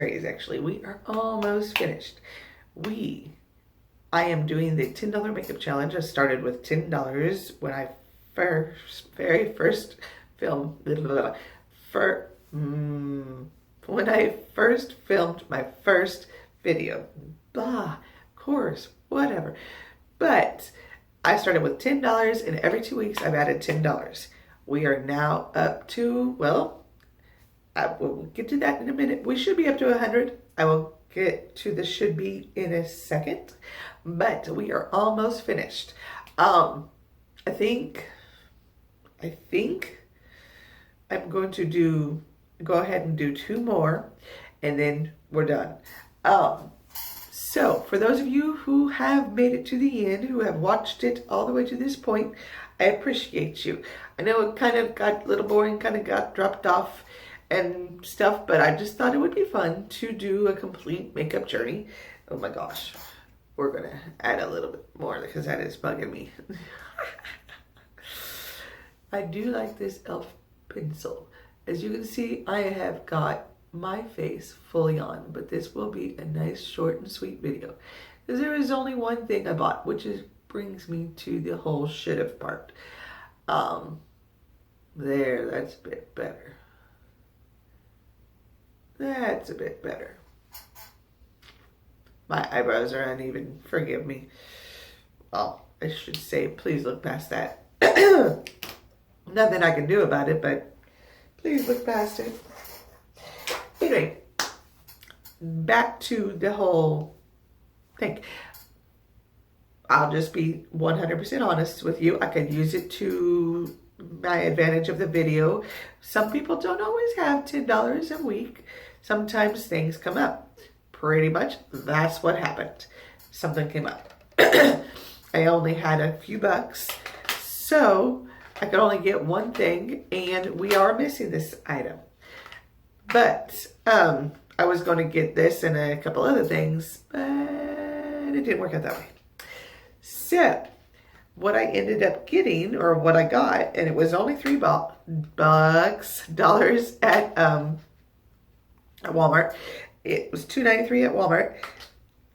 Actually, we are almost finished. I am doing the $10 makeup challenge. I started with $10 when I very first filmed, when I first filmed my first video. Blah, course, whatever. But I started with $10, and every 2 weeks I've added $10. We are now up to, well, I will get to that in a minute. We should be up to 100. I will get to the should be in a second, but we are almost finished. I think I'm going to go ahead and do 2 more, and then we're done. So for those of you who have made it to the end, who have watched it all the way to this point, I appreciate you. I know it kind of got a little boring, kind of got dropped off and stuff, but I just thought it would be fun to do a complete makeup journey. Oh my gosh, we're gonna add a little bit more because that is bugging me. I do like this e.l.f. pencil. As you can see, I have got my face fully on, but this will be a nice short and sweet video because there is only one thing I bought, which brings me to the whole should have part. There, that's a bit better. That's a bit better. My eyebrows are uneven, forgive me. Oh, I should say, please look past that. Nothing I can do about it, but please look past it. Anyway, back to the whole thing. I'll just be 100% honest with you. I could use it to my advantage of the video. Some people don't always have $10 a week. Sometimes things come up. Pretty much that's what happened. Something came up. I only had a few bucks, so I could only get one thing, and we are missing this item. But I was going to get this and a couple other things, but it didn't work out that way. So what I ended up getting, or what I got, and it was only $3 at Walmart. It was $2.93 at Walmart.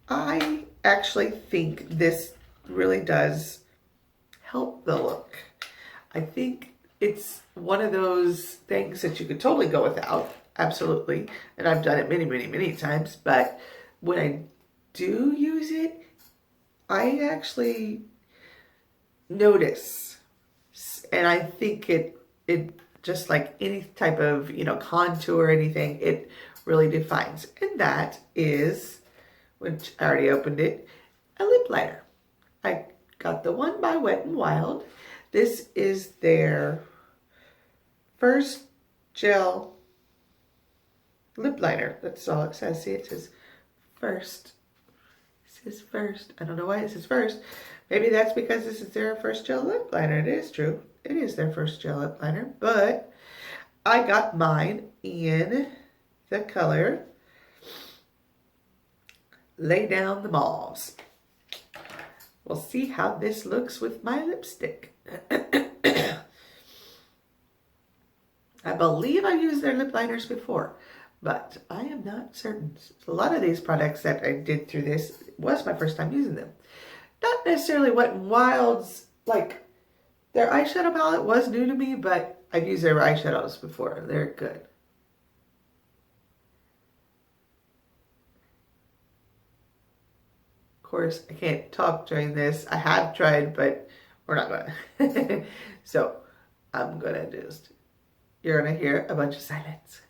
I actually think this really does help the look. I think it's one of those things that you could totally go without. Absolutely. And I've done it many, many, many times. But when I do use it, I actually notice. And I think it just like any type of, contour or anything, it really defines. And that is, which I already opened it, a lip liner. I got the one by Wet n Wild. This is their first gel lip liner. That's all it says. See, it says first. It says first. I don't know why it says first. Maybe that's because this is their first gel lip liner. It is true. It is their first gel lip liner. But I got mine in the color Lay Down the Mauves. We'll see how this looks with my lipstick. I believe I've used their lip liners before, but I am not certain. A lot of these products that I did through this was my first time using them. Not necessarily Wet n Wild's, like, their eyeshadow palette was new to me, but I've used their eyeshadows before. They're good. Of course, I can't talk during this. I have tried, but we're not going. So I'm going to you're going to hear a bunch of silence.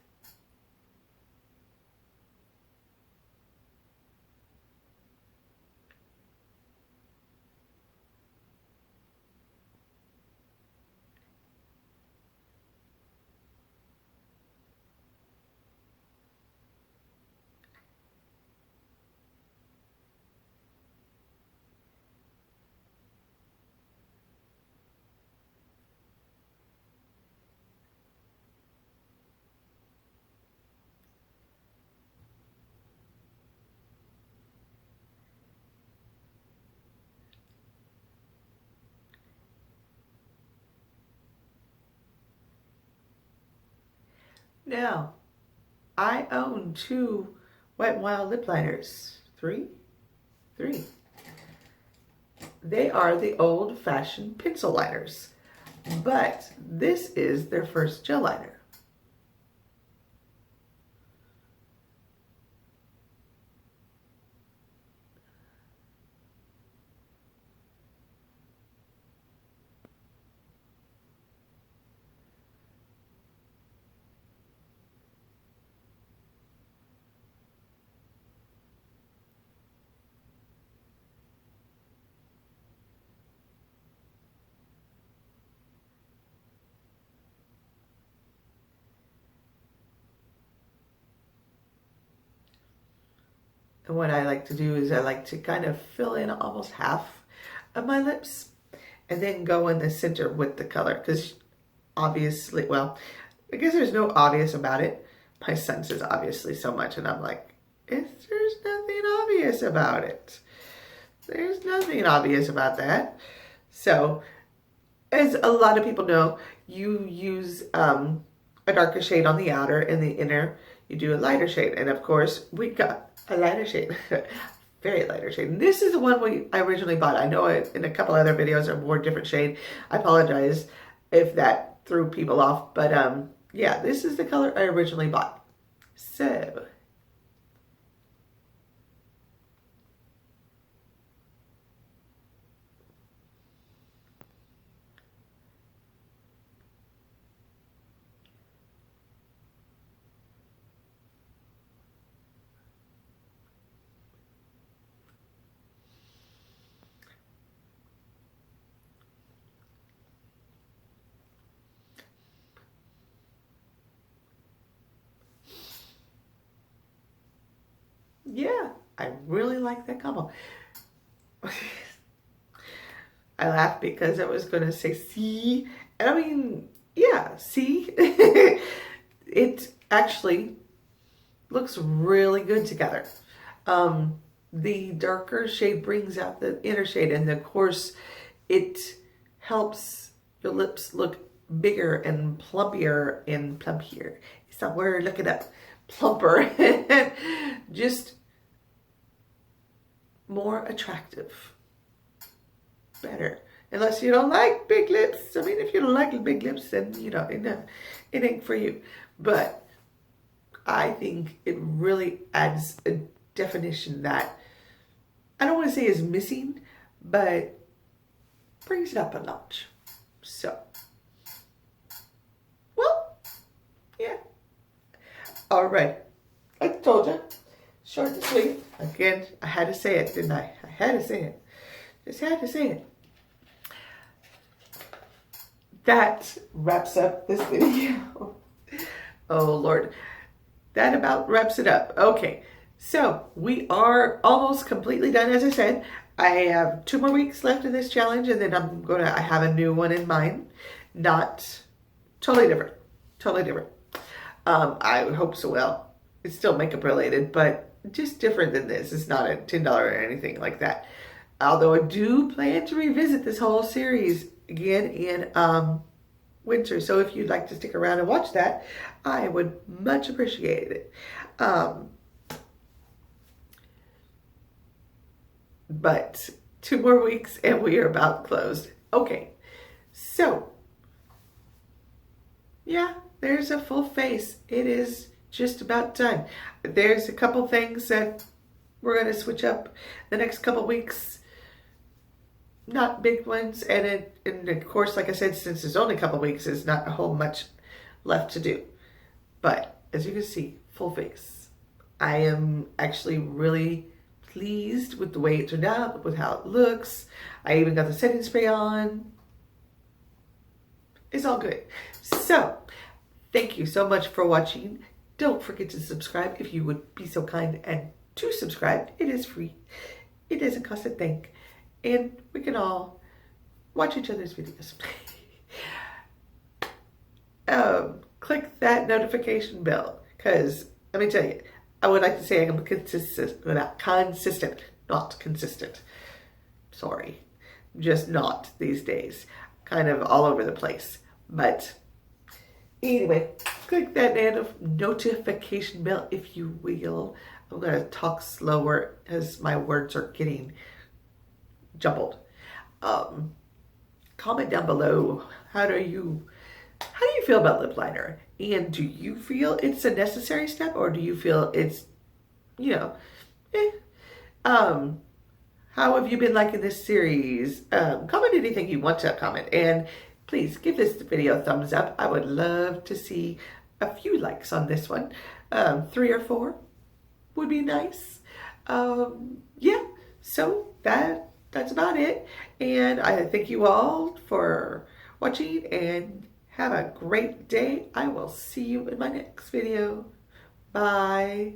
Now, I own 2 Wet n Wild lip liners. Three. They are the old-fashioned pencil liners, but this is their first gel liner. And what I like to do is I like to kind of fill in almost half of my lips and then go in the center with the color, because obviously, well, I guess there's no obvious about it. My son says obviously so much, and I'm like, there's nothing obvious about it. There's nothing obvious about that. So, as a lot of people know, you use a darker shade on the outer, and the inner you do a lighter shade. And of course, we got a lighter shade, very lighter shade. And this is the one I originally bought. I know in a couple other videos are more different shade. I apologize if that threw people off, but yeah, this is the color I originally bought. So yeah, I really like that combo. I laughed because I was going to say see. And I mean, yeah, see? It actually looks really good together. The darker shade brings out the inner shade, and of course, it helps your lips look bigger and plumpier and plumpier. It's that word, look it up. Plumper. Just more attractive. Better. Unless you don't like big lips. I mean, if you don't like big lips, then, you know, it ain't for you. But I think it really adds a definition that I don't want to say is missing, but brings it up a notch. So, well, yeah. All right. I told you. Short and sweet. Again, I had to say it, didn't I? I had to say it. Just had to say it. That wraps up this video. Oh, Lord. That about wraps it up. Okay. So, we are almost completely done, as I said. I have 2 more weeks left in this challenge, and then I have a new one in mind. Not totally different. Totally different. I hope so. Well, it's still makeup related, but just different than this. It's not a $10 or anything like that. Although I do plan to revisit this whole series again in winter. So if you'd like to stick around and watch that, I would much appreciate it. But 2 more weeks and we are about closed. Okay, so yeah, there's a full face. It is just about done. There's a couple things that we're going to switch up the next couple weeks. Not big ones. And of course, like I said, since there's only a couple weeks, there's not a whole much left to do. But as you can see, full face. I am actually really pleased with the way it turned out, with how it looks. I even got the setting spray on. It's all good. So, thank you so much for watching. Don't forget to subscribe if you would be so kind and to subscribe. It is free. It doesn't cost a thing. And we can all watch each other's videos. Click that notification bell, because let me tell you, I would like to say I'm consistent, not consistent. Sorry, just not these days. Kind of all over the place. But anyway, click that notification bell if you will. I'm going to talk slower as my words are getting jumbled. Comment down below, how do you feel about lip liner? And do you feel it's a necessary step, or do you feel it's, you know, how have you been liking this series? Comment anything you want to comment, and please give this video a thumbs up. I would love to see a few likes on this one. 3 or 4 would be nice. Yeah, so that's about it. And I thank you all for watching, and have a great day. I will see you in my next video. Bye.